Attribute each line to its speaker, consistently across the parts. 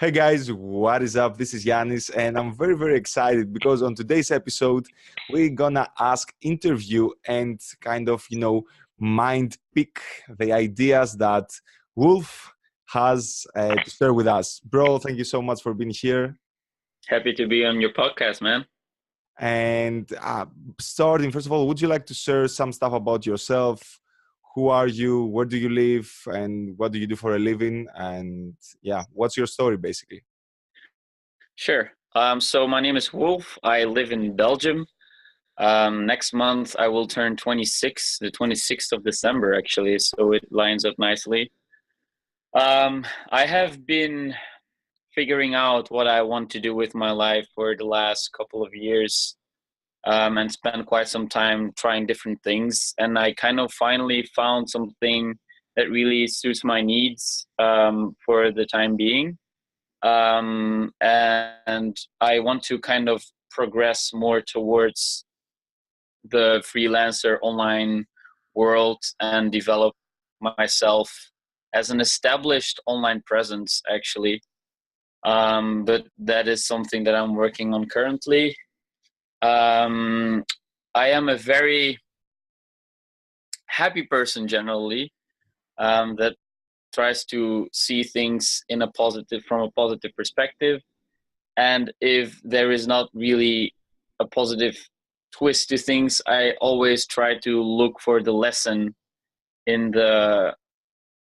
Speaker 1: Hey guys, what is up? This is Yannis, and I'm very, very excited because on today's episode, we're gonna interview and mind pick the ideas that Wolf has to share with us. Bro, thank you so much for being here.
Speaker 2: Happy to be on your podcast, man.
Speaker 1: And starting, first of all, would you like to share some stuff about yourself? Who are you? Where do you live? And what do you do for a living? And yeah, what's your story basically?
Speaker 2: Sure. So my name is Wolf. I live in Belgium. Next month I will turn 26, the 26th of December, actually. So it lines up nicely. I have been figuring out what I want to do with my life for the last couple of years, and spent quite some time trying different things. And I kind of finally found something that really suits my needs, for the time being. And I want to kind of progress more towards the freelancer online world and develop myself as an established online presence, actually. But that is something that I'm working on currently. um, I am a very happy person generally, that tries to see things from a positive perspective. And if there is not really a positive twist to things, I always try to look for the lesson in the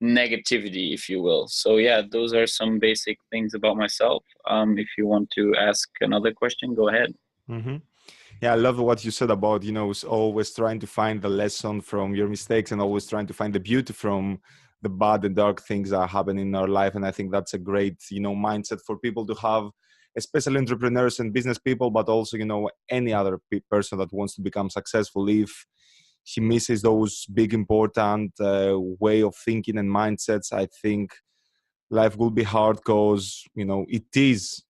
Speaker 2: negativity, if you will. So yeah, those are some basic things about myself. If you want to ask another question, go ahead.
Speaker 1: Mm-hmm. Yeah, I love what you said about, always trying to find the lesson from your mistakes and always trying to find the beauty from the bad and dark things that happen in our life. And I think that's a great, mindset for people to have, especially entrepreneurs and business people, but also, any other person that wants to become successful. If he misses those big, important way of thinking and mindsets, I think life will be hard because, it is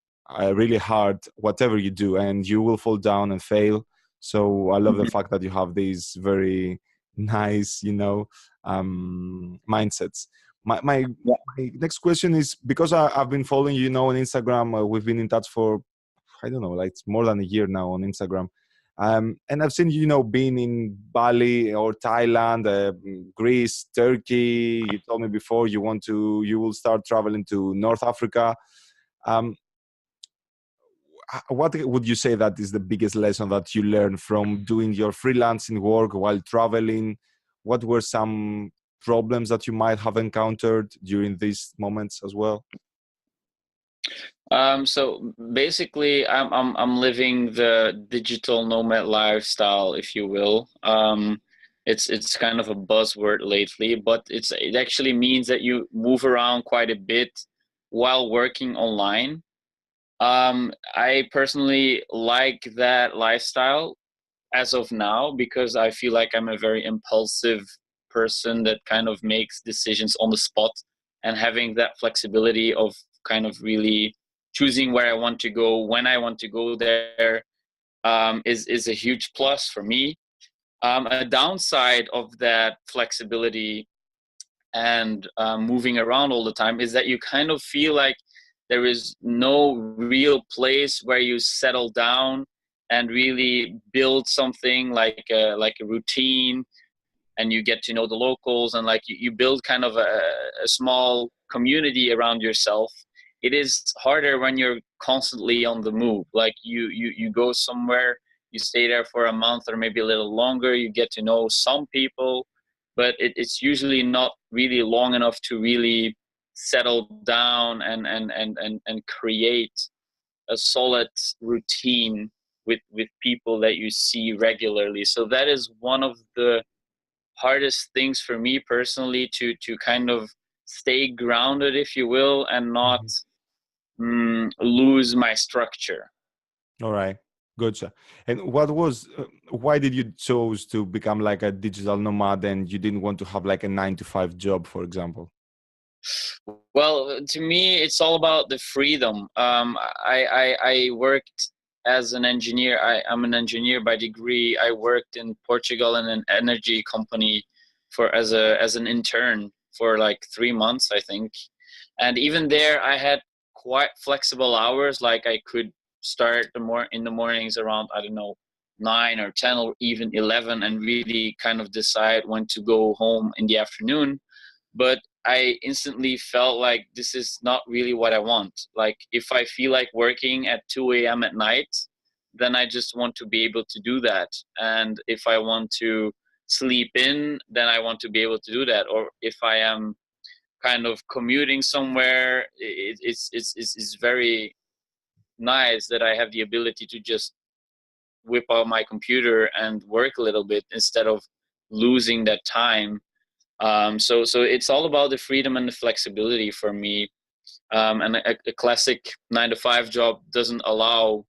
Speaker 1: really hard whatever you do, and you will fall down and fail. So I love the fact that you have these very nice, mindsets.
Speaker 2: Yeah.
Speaker 1: My next question is, because I've been following you, on Instagram. We've been in touch for, I don't know, like it's more than a year now on Instagram. And I've seen you, being in Bali or Thailand, Greece, Turkey. You told me before you will start traveling to North Africa. Um, what would you say that is the biggest lesson that you learned from doing your freelancing work while traveling? What were some problems that you might have encountered during these moments as well?
Speaker 2: So basically, I'm living the digital nomad lifestyle, if you will. It's kind of a buzzword lately, but it actually means that you move around quite a bit while working online. I personally like that lifestyle as of now because I feel like I'm a very impulsive person that kind of makes decisions on the spot, and having that flexibility of kind of really choosing where I want to go, when I want to go there, is a huge plus for me. A downside of that flexibility and moving around all the time is that you kind of feel like there is no real place where you settle down and really build something like a routine, and you get to know the locals, and like you build kind of a small community around yourself. It is harder when you're constantly on the move. Like you go somewhere, you stay there for a month or maybe a little longer, you get to know some people, but it's usually not really long enough to really settle down and create a solid routine with people that you see regularly. So that is one of the hardest things for me personally, to kind of stay grounded, if you will, and not
Speaker 1: Mhm.
Speaker 2: lose my structure.
Speaker 1: All right. Gotcha. And why did you chose to become like a digital nomad and you didn't want to have like a 9 to 5 job, for example?
Speaker 2: Well, to me, it's all about the freedom. I worked as an engineer. I'm an engineer by degree. I worked in Portugal in an energy company as an intern for like 3 months, I think. And even there, I had quite flexible hours. Like I could start in the mornings around, I don't know, 9 or 10 or even 11, and really kind of decide when to go home in the afternoon. But I instantly felt like this is not really what I want. Like if I feel like working at 2 a.m. at night, then I just want to be able to do that. And if I want to sleep in, then I want to be able to do that. Or if I am kind of commuting somewhere, it's very nice that I have the ability to just whip out my computer and work a little bit instead of losing that time. So it's all about the freedom and the flexibility for me. And a classic 9 to 5 job doesn't allow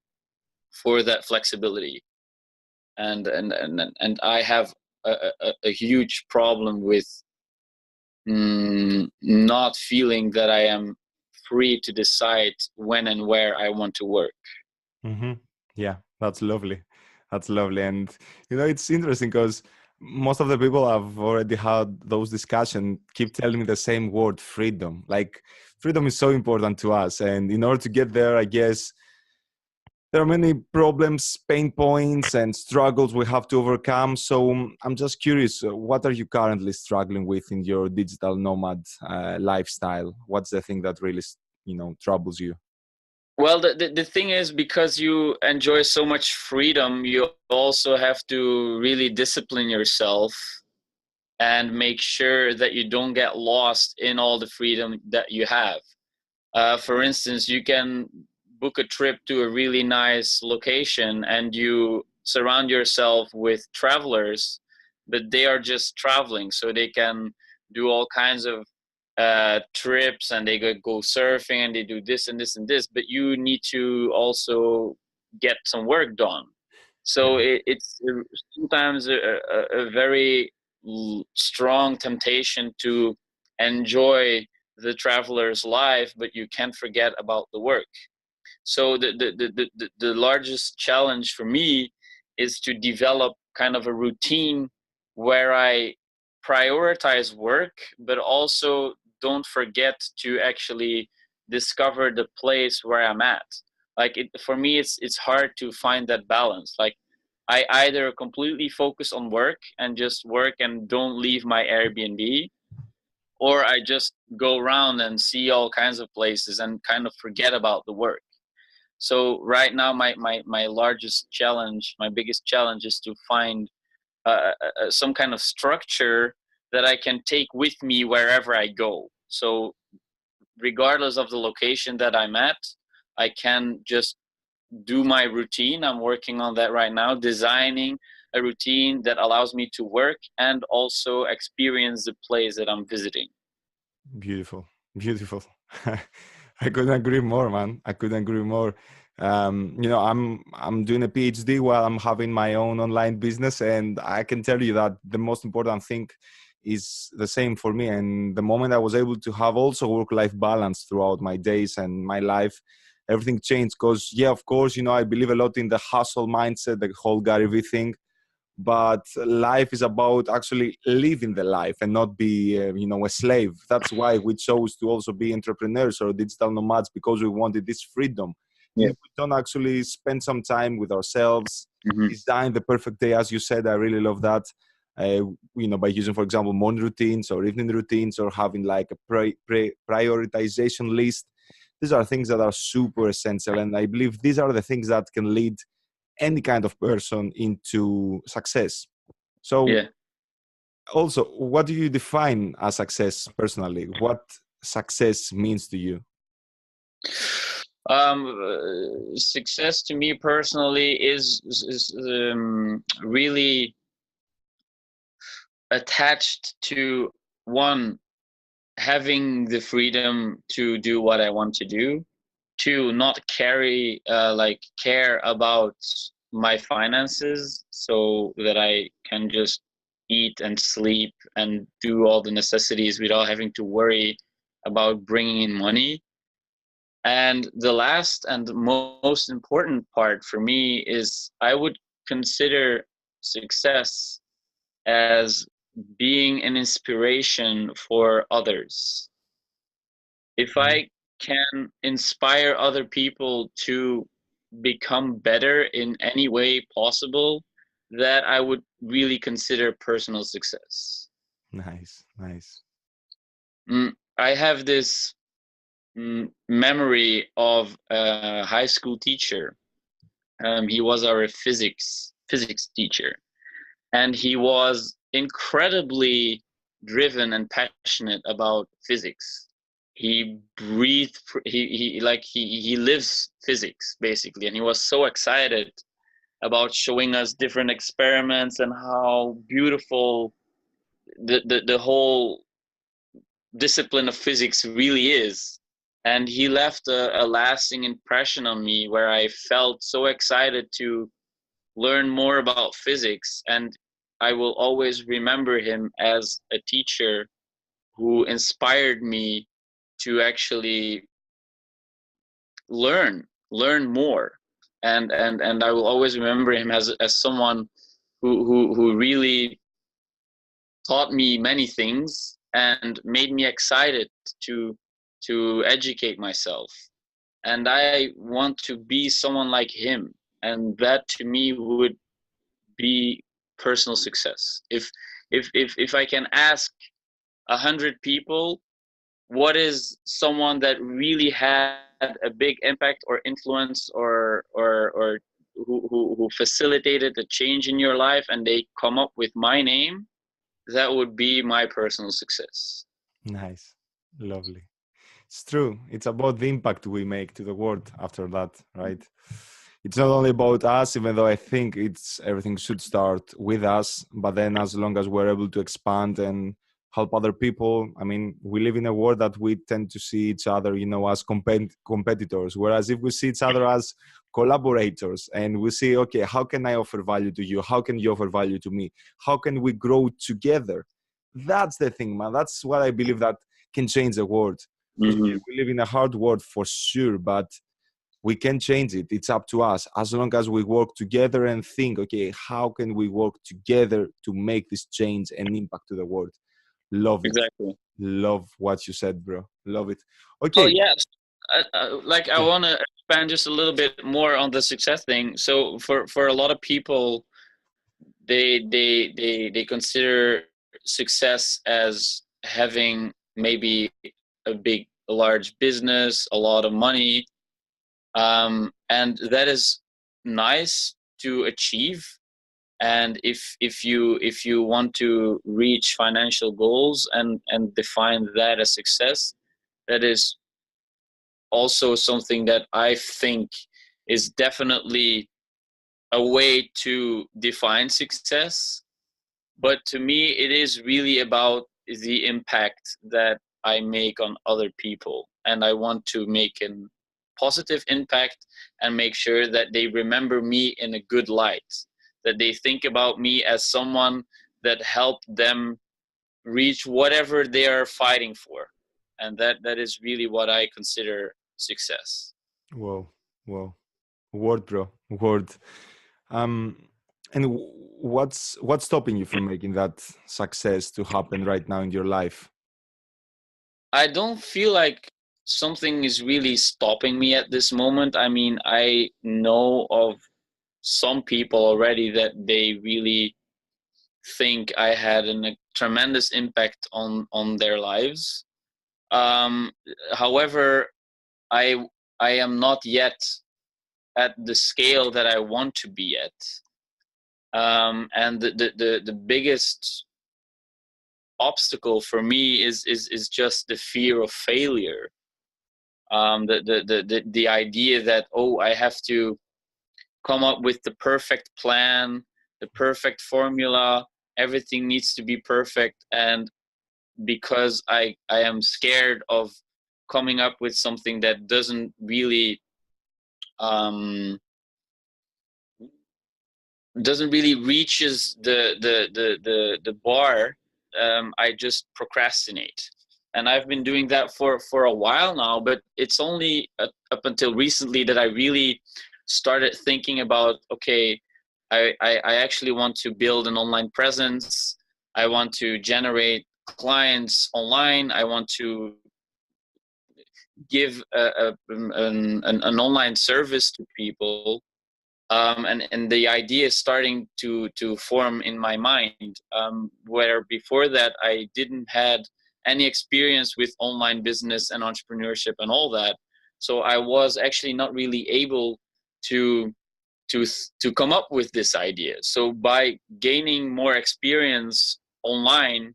Speaker 2: for that flexibility. And I have a huge problem with not feeling that I am free to decide when and where I want to work.
Speaker 1: Mm-hmm. Yeah, that's lovely. That's lovely. And, it's interesting because most of the people I've already had those discussions keep telling me the same word, freedom. Like, freedom is so important to us. And in order to get there, I guess there are many problems, pain points, and struggles we have to overcome. So I'm just curious, what are you currently struggling with in your digital nomad lifestyle? What's the thing that really, troubles you?
Speaker 2: Well, the thing is, because you enjoy so much freedom, you also have to really discipline yourself and make sure that you don't get lost in all the freedom that you have. For instance, you can book a trip to a really nice location and you surround yourself with travelers, but they are just traveling, so they can do all kinds of trips, and they go surfing, and they do this and this and this, but you need to also get some work done. So
Speaker 1: Yeah,
Speaker 2: it's sometimes a very strong temptation to enjoy the traveler's life, but you can't forget about the work. So the largest challenge for me is to develop kind of a routine where I prioritize work, but also don't forget to actually discover the place where I'm at. Like for me, it's hard to find that balance. Like I either completely focus on work and just work and don't leave my Airbnb, or I just go around and see all kinds of places and kind of forget about the work. So right now, my largest challenge, my biggest challenge, is to find some kind of structure that I can take with me wherever I go. So regardless of the location that I'm at, I can just do my routine. I'm working on that right now, designing a routine that allows me to work and also experience the place that I'm visiting.
Speaker 1: beautiful, beautiful. I couldn't agree more, man. I couldn't agree more. I'm doing a PhD while I'm having my own online business, and I can tell you that the most important thing is the same for me. And the moment I was able to have also work-life balance throughout my days and my life, everything changed. Because yeah, of course, I believe a lot in the hustle mindset, the whole Gary Vee thing. But life is about actually living the life and not be a slave. That's why we chose to also be entrepreneurs or digital nomads, because we wanted this freedom.
Speaker 2: Yeah.
Speaker 1: If we don't actually spend some time with ourselves,
Speaker 2: Mm-hmm.
Speaker 1: design the perfect day, as you said, I really love that. By using, for example, morning routines or evening routines, or having like a prioritization list. These are things that are super essential, and I believe these are the things that can lead any kind of person into success. So
Speaker 2: Yeah.
Speaker 1: also, what do you define as success personally? What success means to you?
Speaker 2: Success to me personally is really attached to, one, having the freedom to do what I want to do. Two, not care about my finances, so that I can just eat and sleep and do all the necessities without having to worry about bringing in money. And the last and most important part for me is I would consider success as being an inspiration for others. If
Speaker 1: Mhm.
Speaker 2: I can inspire other people to become better in any way possible, that I would really consider personal success.
Speaker 1: Nice, nice.
Speaker 2: I have this memory of a high school teacher. He was our physics teacher, and he was incredibly driven and passionate about physics. He breathed, he lives physics basically, and he was so excited about showing us different experiments and how beautiful the whole discipline of physics really is. And he left a lasting impression on me, where I felt so excited to learn more about physics. And I will always remember him as a teacher who inspired me to actually learn more. And I will always remember him as someone who really taught me many things and made me excited to educate myself. And I want to be someone like him, and that to me would be personal success. If I can ask 100 people, what is someone that really had a big impact or influence, or who facilitated a change in your life, and they come up with my name, that would be my personal success.
Speaker 1: Nice. Lovely. It's true. It's about the impact we make to the world after that, right? It's not only about us, even though I think it's everything should start with us, but then as long as we're able to expand and help other people, I mean, we live in a world that we tend to see each other, you know, as competitors, whereas if we see each other as collaborators and we see, okay, how can I offer value to you? How can you offer value to me? How can we grow together? That's the thing, man. That's what I believe that can change the world. Because
Speaker 2: Mm-hmm.
Speaker 1: we live in a hard world for sure, but we can change it. It's up to us. As long as we work together and think, okay, how can we work together to make this change and impact to the world? Love it.
Speaker 2: Exactly.
Speaker 1: Love what you said, bro. Love it.
Speaker 2: Oh
Speaker 1: Okay.
Speaker 2: yes, I
Speaker 1: Yeah.
Speaker 2: want to expand just a little bit more on the success thing. So for a lot of people, they consider success as having maybe a large business, a lot of money, and that is nice to achieve. And if you want to reach financial goals and define that as success, that is also something that I think is definitely a way to define success. But to me, it is really about the impact that I make on other people. And I want to make a positive impact and make sure that they remember me in a good light, that they think about me as someone that helped them reach whatever they are fighting for. And that is really what I consider success.
Speaker 1: Whoa. Whoa. Word, bro. Word. Um, and what's stopping you from making that success to happen right now in your life?
Speaker 2: I don't feel like something is really stopping me at this moment. I mean, I know of some people already that they really think I had a tremendous impact on their lives. Um, However, I I am not yet at the scale that I want to be at. And the biggest obstacle for me is just the fear of failure. The idea that, oh, I have to come up with the perfect plan, the perfect formula, everything needs to be perfect. And because I am scared of coming up with something that um, doesn't really reaches the bar, I just procrastinate. And I've been doing that for a while now, but it's only up until recently that I really started thinking about, okay, I actually want to build an online presence. I want to generate clients online. I want to give an online service to people. And the idea is starting to form in my mind, where before that I didn't had any experience with online business and entrepreneurship and all that. So I was actually not really able to to come up with this idea. So by gaining more experience online,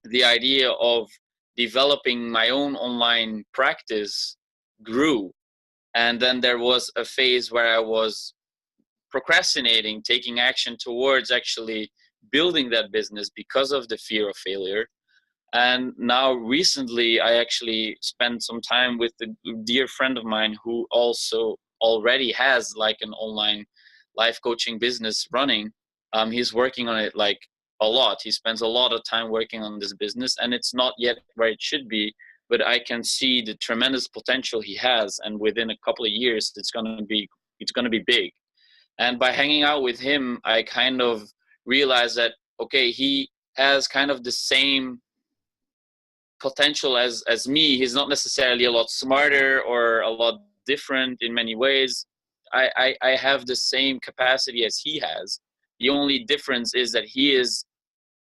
Speaker 2: the idea of developing my own online practice grew. And then there was a phase where I was procrastinating taking action towards actually building that business because of the fear of failure. And now recently I actually spent some time with a dear friend of mine who also already has like an online life coaching business running. He's working on it like a lot. He spends a lot of time working on this business, and it's not yet where it should be, but I can see the tremendous potential he has, and within a couple of years it's going to be big. And by hanging out with him, I kind of realized that, okay, he has kind of the same potential as me. He's not necessarily a lot smarter or a lot different in many ways. I have the same capacity as he has. The only difference is that he is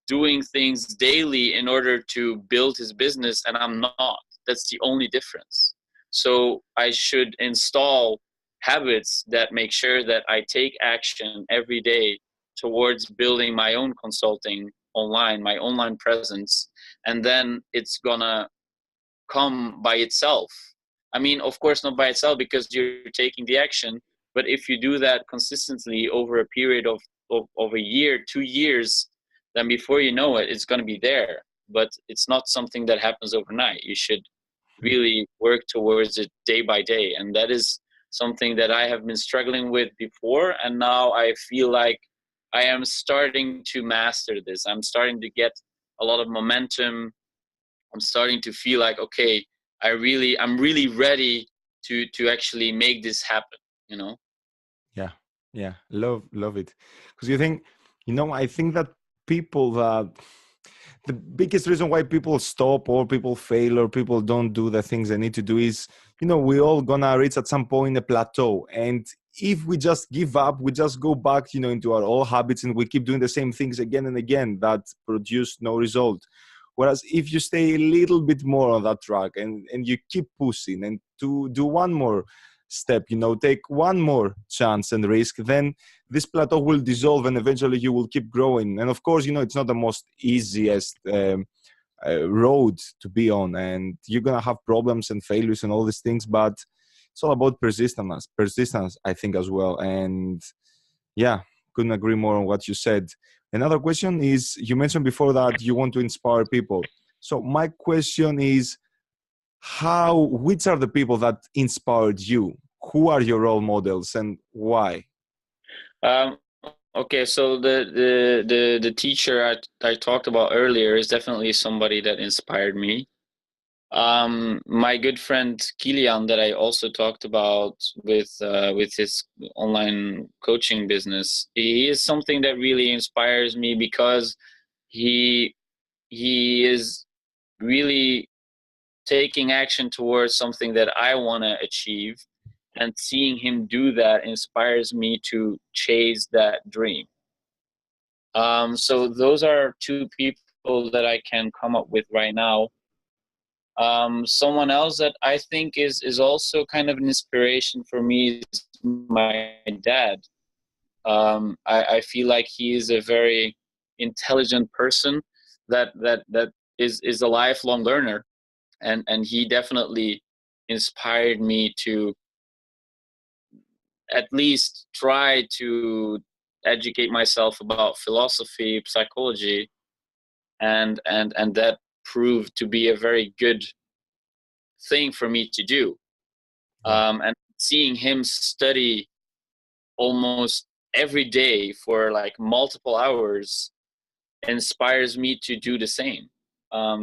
Speaker 2: doing things daily in order to build his business, and I'm not. That's the only difference. So I should install habits that make sure that I take action every day towards building my own consulting online, my online presence, and then it's gonna come by itself. I mean, of course, not by itself because you're taking the action, but if you do that consistently over a period of a year, 2 years, then before you know it, it's going to be there. But it's not something that happens overnight. You should really work towards it day by day. And that is something that I have been struggling with before. And now I feel like I am starting to master this. I'm starting to get a lot of momentum. I'm starting to feel like, okay, I'm really ready to actually make this happen, you know?
Speaker 1: Yeah, yeah, love it. Because you think, I think that people that the biggest reason why people stop or people fail or people don't do the things they need to do is, we all gonna reach at some point a plateau. And if we just give up, we just go back, into our old habits and we keep doing the same things again and again that produce no result. Whereas if you stay a little bit more on that track and you keep pushing and to do one more step, take one more chance and risk, then this plateau will dissolve and eventually you will keep growing. And of course, it's not the most easiest road to be on, and you're going to have problems and failures and all these things, but it's all about persistence, I think, as well. And yeah, couldn't agree more on what you said. Another question is, you mentioned before that you want to inspire people. So my question is, which are the people that inspired you? Who are your role models and why?
Speaker 2: Um, okay, so the teacher I talked about earlier is definitely somebody that inspired me. My good friend Kilian that I also talked about with his online coaching business, he is something that really inspires me because he he is really taking action towards something that I want to achieve, and seeing him do that inspires me to chase that dream. So those are two people that I can come up with right now. Someone else that I think is also kind of an inspiration for me is my dad. I feel like he is a very intelligent person that is a lifelong learner, and he definitely inspired me to at least try to educate myself about philosophy, psychology, and that proved to be a very good thing for me to do.
Speaker 1: Yeah.
Speaker 2: And seeing him study almost every day for like multiple hours inspires me to do the same.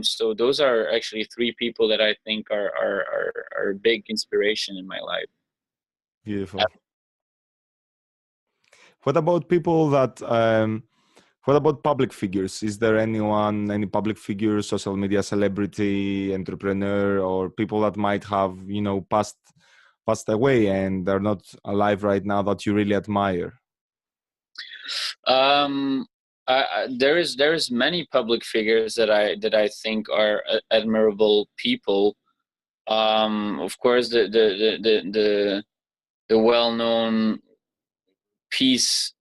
Speaker 2: So those are actually three people that I think are a big inspiration in my life.
Speaker 1: Beautiful. What about people that What about public figures? Is there anyone, any public figure, social media celebrity, entrepreneur, or people that might have, you know, passed away and are not alive right now that you really admire?
Speaker 2: Um, there is many public figures that I think are admirable people. Of course, the well-known peace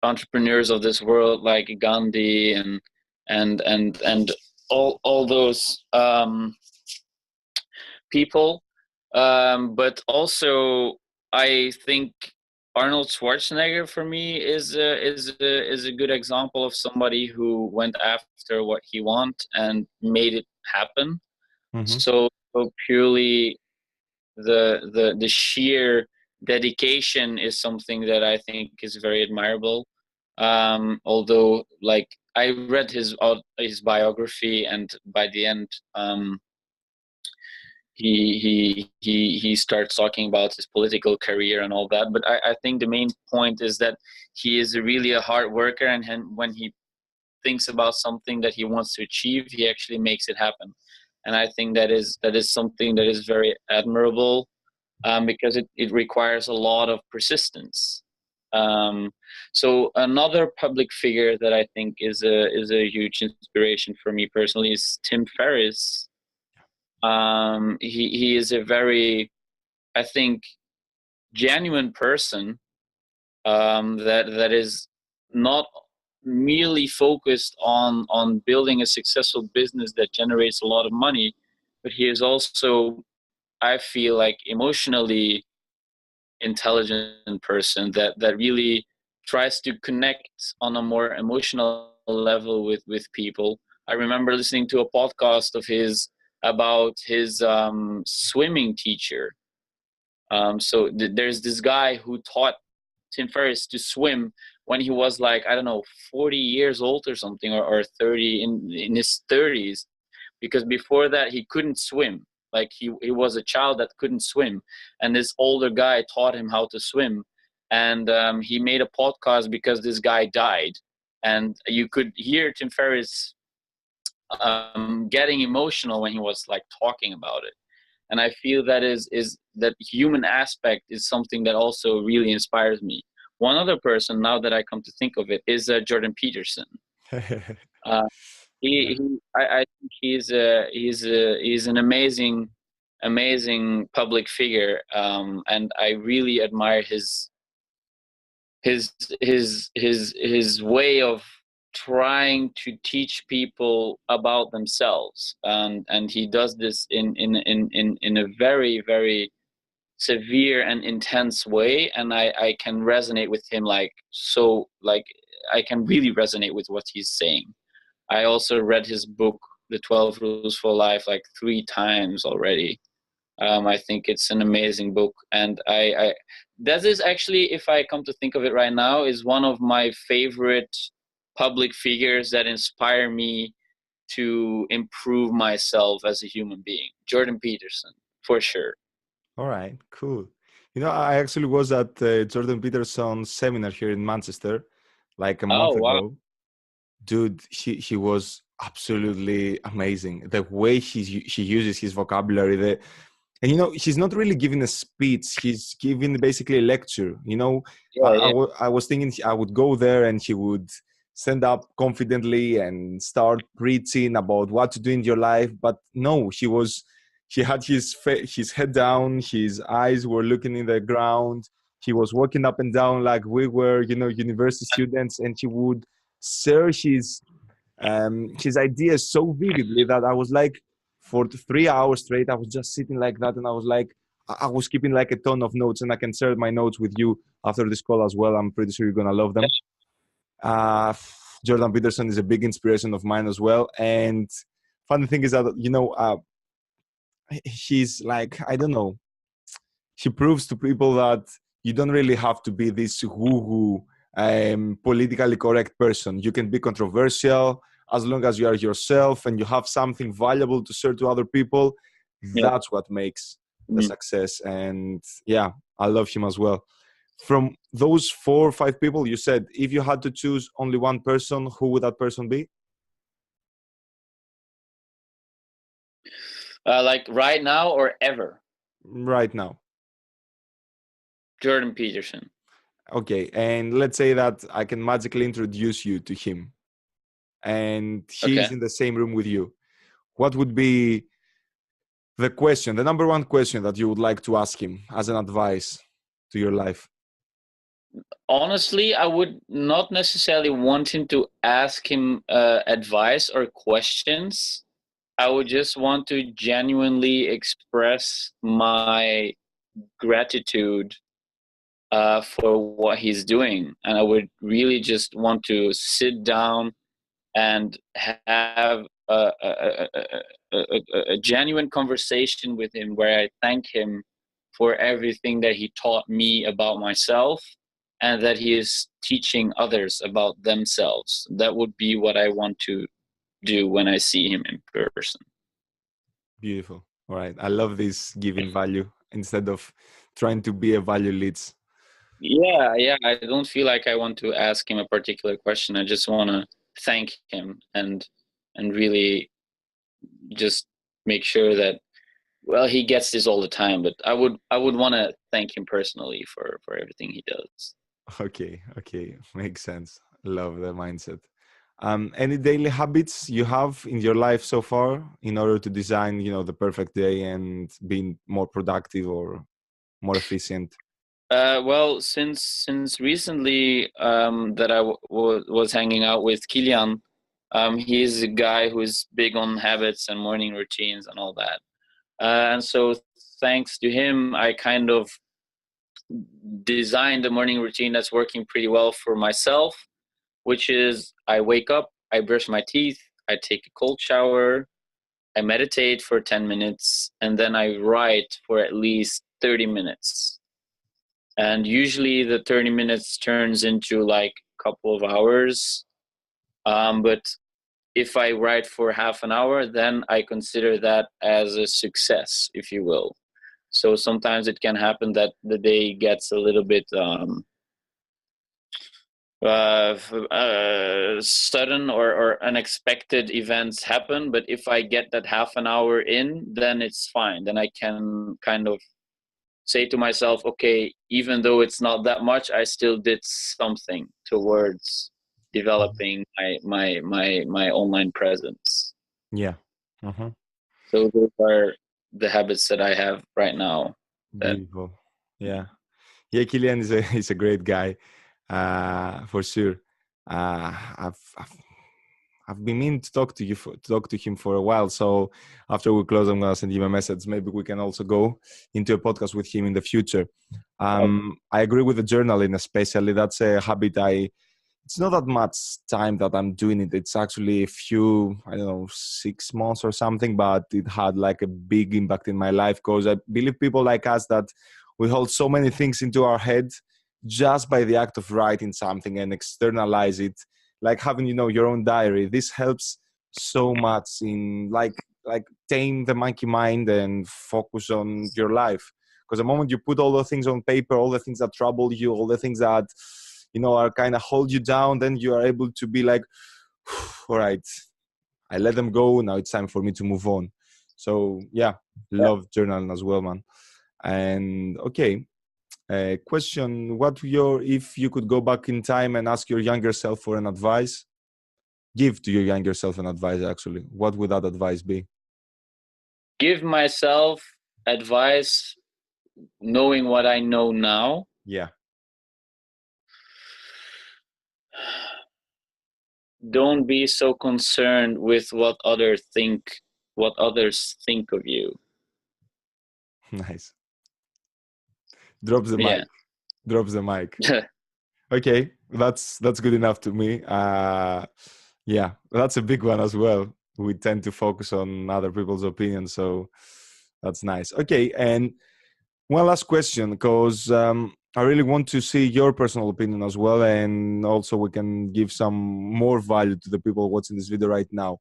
Speaker 2: entrepreneurs of this world, like Gandhi and all those people. But also, I think Arnold Schwarzenegger for me is a good example of somebody who went after what he want and made it happen.
Speaker 1: Mm-hmm.
Speaker 2: So purely the sheer dedication is something that I think is very admirable. Although, like, I read his biography, and by the end, he starts talking about his political career and all that. But I think the main point is that he is really a hard worker, and when he thinks about something that he wants to achieve, he actually makes it happen. And I think that is something that is very admirable, because it requires a lot of persistence. So another public figure that I think is a huge inspiration for me personally is Tim Ferriss. He is a very, I think, genuine person, that is not merely focused on building a successful business that generates a lot of money, but he is also, I feel like, emotionally intelligent person that really tries to connect on a more emotional level with people. I remember listening to a podcast of his about his swimming teacher. There's this guy who taught Tim Ferriss to swim when he was, like, I don't know, 40 years old or something, or 30, in his 30s, because before that he couldn't swim. Like, he was a child that couldn't swim, and this older guy taught him how to swim. And he made a podcast because this guy died, and you could hear Tim Ferriss getting emotional when he was, like, talking about it. And I feel is that human aspect is something that also really inspires me. One other person, now that I come to think of it, is Jordan Peterson. Uh, I think he's an amazing public figure, and I really admire his way of trying to teach people about themselves, and he does this in a very, very severe and intense way, and I can resonate with him, like I can really resonate with what he's saying. I also read his book, The 12 Rules for Life, like 3 times already. I think it's an amazing book, and I that is actually, if I come to think of it right now, is one of my favorite public figures that inspire me to improve myself as a human being. Jordan Peterson, for sure.
Speaker 1: All right, cool. You know, I actually was at Jordan Peterson's seminar here in Manchester like a month
Speaker 2: Oh, wow.
Speaker 1: ago. Dude, he was absolutely amazing. The way he uses his vocabulary, and you know, he's not really giving a speech. He's giving basically a lecture. You know,
Speaker 2: Yeah, yeah.
Speaker 1: I was thinking I would go there and he would stand up confidently and start preaching about what to do in your life. But no, he had his head down, his eyes were looking in the ground. He was walking up and down like we were, you know, university students, and he would share his ideas so vividly that I was like, for 3 hours straight, I was just sitting like that, and I was like, I was keeping like a ton of notes, and I can share my notes with you after this call as well. I'm pretty sure you're gonna love them. Uh, Jordan Peterson is a big inspiration of mine as well. And funny thing is that, you know, he's like, I don't know, he proves to people that you don't really have to be this woo-woo politically correct person. You can be controversial as long as you are yourself and you have something valuable to share to other people.
Speaker 2: Yeah.
Speaker 1: That's what makes the
Speaker 2: Mm.
Speaker 1: success. And yeah, I love him as well. From those 4 or 5 people, you said if you had to choose only one person, who would that person be?
Speaker 2: Like right now or ever?
Speaker 1: Right now.
Speaker 2: Jordan Peterson.
Speaker 1: Okay, and let's say that I can magically introduce you to him, and he's
Speaker 2: Okay.
Speaker 1: in the same room with you. What would be the question, the number one question that you would like to ask him as an advice to your life?
Speaker 2: Honestly, I would not necessarily want him to ask him advice or questions. I would just want to genuinely express my gratitude for what he's doing. And I would really just want to sit down and have a genuine conversation with him where I thank him for everything that he taught me about myself and that he is teaching others about themselves. That would be what I want to do when I see him in person.
Speaker 1: Beautiful. All right. I love this giving value instead of trying to be a value leads.
Speaker 2: Yeah. I don't feel like I want to ask him a particular question. I just want to thank him and really just make sure that, well, he gets this all the time, but I would want to thank him personally for everything he does.
Speaker 1: Okay. Makes sense. Love the mindset. Any daily habits you have in your life so far in order to design, the perfect day and being more productive or more efficient?
Speaker 2: Well, since recently that I was hanging out with Kilian, he's a guy who's big on habits and morning routines and all that. And so thanks to him, I kind of designed a morning routine that's working pretty well for myself, which is I wake up, I brush my teeth, I take a cold shower, I meditate for 10 minutes, and then I write for at least 30 minutes. And usually the 30 minutes turns into like a couple of hours. But if I write for half an hour, then I consider that as a success, if you will. So sometimes it can happen that the day gets a little bit sudden or unexpected events happen. But if I get that half an hour in, then it's fine. Then I can kind of say to myself, okay, even though it's not that much, I still did something towards developing my online presence.
Speaker 1: Yeah. Uh-huh.
Speaker 2: So those are the habits that I have right now. That
Speaker 1: Beautiful. Yeah. Yeah, Kilian is a he's a great guy, for sure. I've been meaning to talk to him for a while. So after we close, I'm gonna send him a message. Maybe we can also go into a podcast with him in the future. I agree with the journaling, especially. That's a habit it's not that much time that I'm doing it. It's actually a few, I don't know, 6 months or something, but it had like a big impact in my life because I believe people like us that we hold so many things into our head just by the act of writing something and externalize it, like having, your own diary. This helps so much in like tame the monkey mind and focus on your life. Because the moment you put all the things on paper, all the things that trouble you, all the things that are kind of hold you down, then you are able to be like, all right, I let them go. Now it's time for me to move on. So yeah, love journaling as well, man. And okay, question: if you could go back in time and ask your younger self for an advice, give to your younger self an advice. Actually, what would that advice be?
Speaker 2: give myself advice knowing what I know now.
Speaker 1: Yeah.
Speaker 2: Don't be so concerned with what others think of you.
Speaker 1: Nice. Drops the
Speaker 2: Yeah.
Speaker 1: mic. Drops the mic. Okay, that's good enough to me. Yeah, that's a big one as well. We tend to focus on other people's opinions, so that's nice. Okay, and one last question, because I really want to see your personal opinion as well, and also we can give some more value to the people watching this video right now.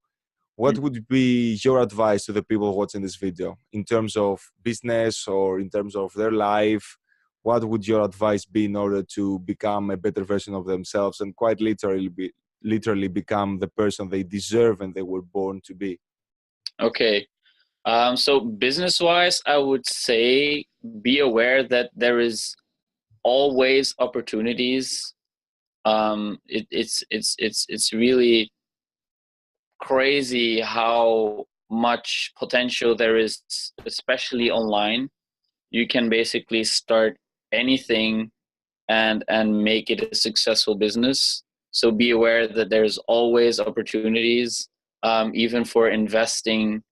Speaker 1: What would be your advice to the people watching this video in terms of business or in terms of their life? what would your advice be in order to become a better version of themselves and quite literally become the person they deserve and they were born to be?
Speaker 2: Okay. So business-wise, I would say be aware that there is always opportunities. It's really crazy how much potential there is, especially online. You can basically start anything and make it a successful business. So be aware that there's always opportunities, even for investing.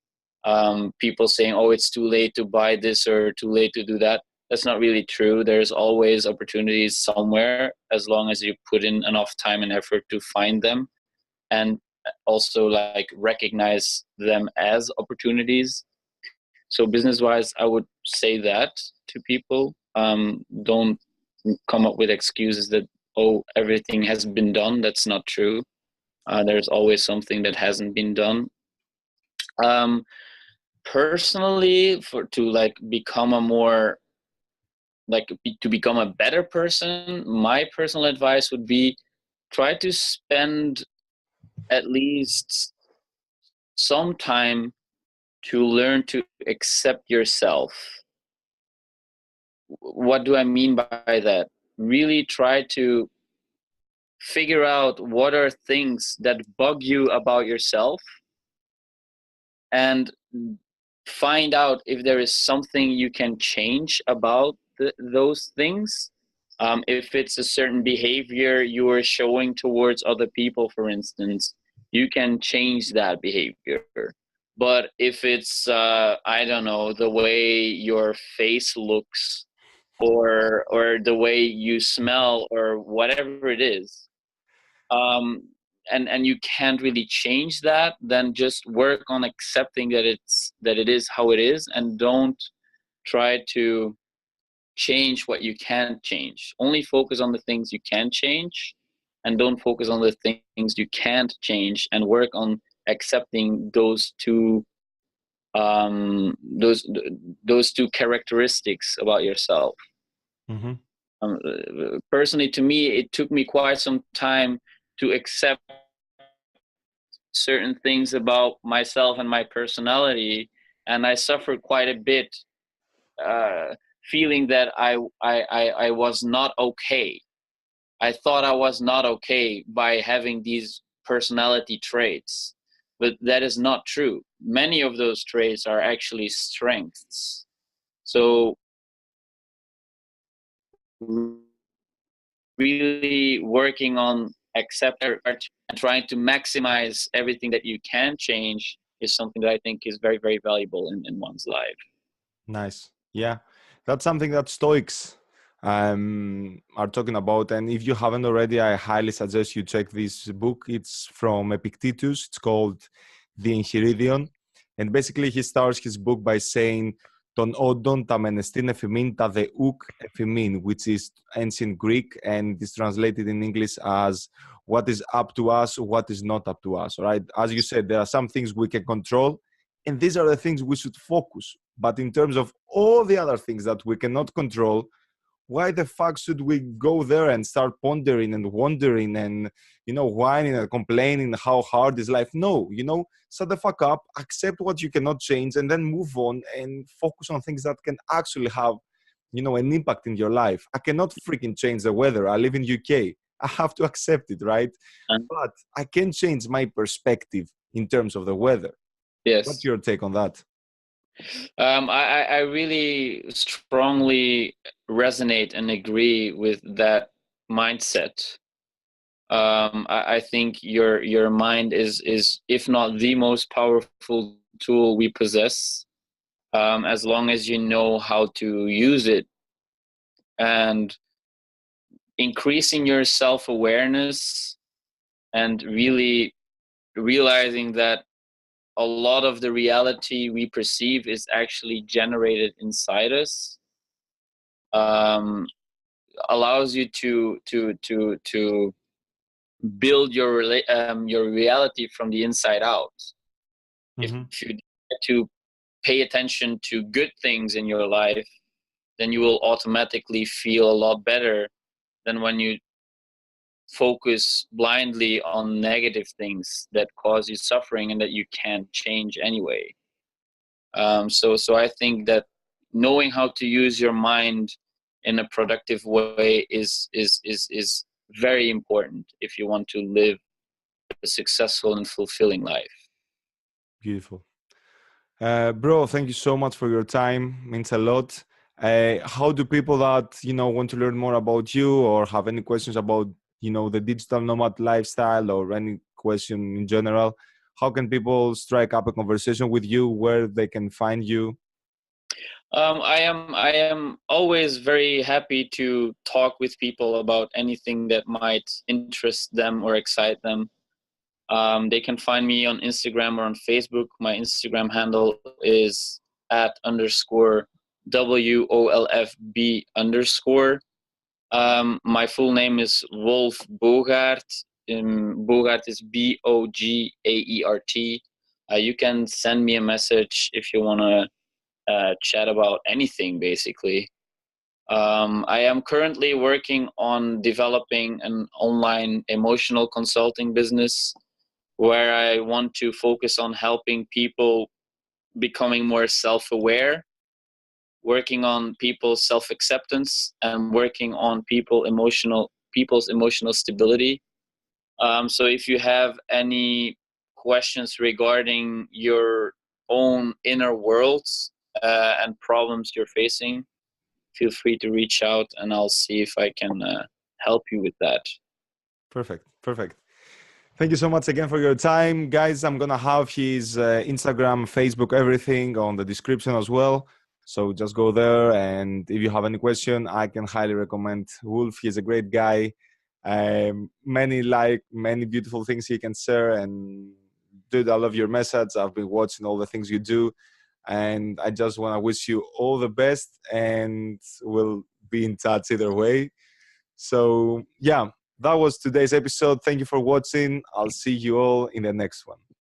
Speaker 2: People saying, oh, it's too late to buy this or too late to do that. That's not really true. There's always opportunities somewhere, as long as you put in enough time and effort to find them, and also like recognize them as opportunities. So business wise, I would say that to people. Don't come up with excuses that, oh, everything has been done. That's not true. There's always something that hasn't been done. Personally, to like become a more to become a better person, my personal advice would be try to spend at least some time to learn to accept yourself. What do I mean by that? Really try to figure out what are things that bug you about yourself, and find out if there is something you can change about those things. If it's a certain behavior you are showing towards other people, for instance, you can change that behavior. But if it's I don't know, the way your face looks, or the way you smell, or whatever it is, um, and you can't really change that, then just work on accepting that it is how it is, and don't try to change what you can't change. Only focus on the things you can change, and don't focus on the things you can't change, and work on accepting um, those those two characteristics about yourself.
Speaker 1: Mm-hmm.
Speaker 2: Personally, to me, it took me quite some time to accept certain things about myself and my personality, and I suffered quite a bit, uh, feeling that I was not okay. I thought I was not okay by having these personality traits, but that is not true. Many of those traits are actually strengths. So really working on accepting and trying to maximize everything that you can change is something that I think is very, very valuable in one's life.
Speaker 1: Nice. Yeah, that's something that Stoics are talking about. And if you haven't already, I highly suggest you check this book. It's from Epictetus. It's called The Enchiridion. And basically, he starts his book by saying, Ton odon ta menestin efimin ta de uk efimin, which is ancient Greek and is translated in English as what is up to us, what is not up to us, right? As you said, there are some things we can control, and these are the things we should focus. But in terms of all the other things that we cannot control, why the fuck should we go there and start pondering and wondering and, whining and complaining how hard is life? No, shut the fuck up, accept what you cannot change, and then move on and focus on things that can actually have, an impact in your life. I cannot freaking change the weather. I live in UK. I have to accept it, right? But I can change my perspective in terms of the weather.
Speaker 2: Yes.
Speaker 1: What's your take on that?
Speaker 2: I really strongly resonate and agree with that mindset. I think your mind is, if not the most powerful tool we possess, as long as you know how to use it. And increasing your self-awareness and really realizing that a lot of the reality we perceive is actually generated inside us, allows you to build your reality from the inside out.
Speaker 1: Mm-hmm.
Speaker 2: If you to pay attention to good things in your life, then you will automatically feel a lot better than when you focus blindly on negative things that cause you suffering and that you can't change anyway. So I think that knowing how to use your mind in a productive way is very important if you want to live a successful and fulfilling life.
Speaker 1: Beautiful. Bro, thank you so much for your time. Means a lot. How do people that want to learn more about you or have any questions about the digital nomad lifestyle or any question in general? How can people strike up a conversation with you? Where they can find you?
Speaker 2: I am always very happy to talk with people about anything that might interest them or excite them. They can find me on Instagram or on Facebook. My Instagram handle is @_WOLFB_. My full name is Wolf Bogaert. Bogaert is Bogaert. You can send me a message if you want to chat about anything, basically. I am currently working on developing an online emotional consulting business where I want to focus on helping people becoming more self-aware, working on people's self-acceptance, and working on people's emotional stability. So if you have any questions regarding your own inner worlds and problems you're facing, feel free to reach out and I'll see if I can help you with that.
Speaker 1: Perfect. Perfect. Thank you so much again for your time. Guys, I'm going to have his Instagram, Facebook, everything on the description as well. So just go there. And if you have any question, I can highly recommend Wolf. He's a great guy. Many beautiful things he can share. And dude, I love your message. I've been watching all the things you do. And I just want to wish you all the best. And we'll be in touch either way. So, yeah. That was today's episode. Thank you for watching. I'll see you all in the next one.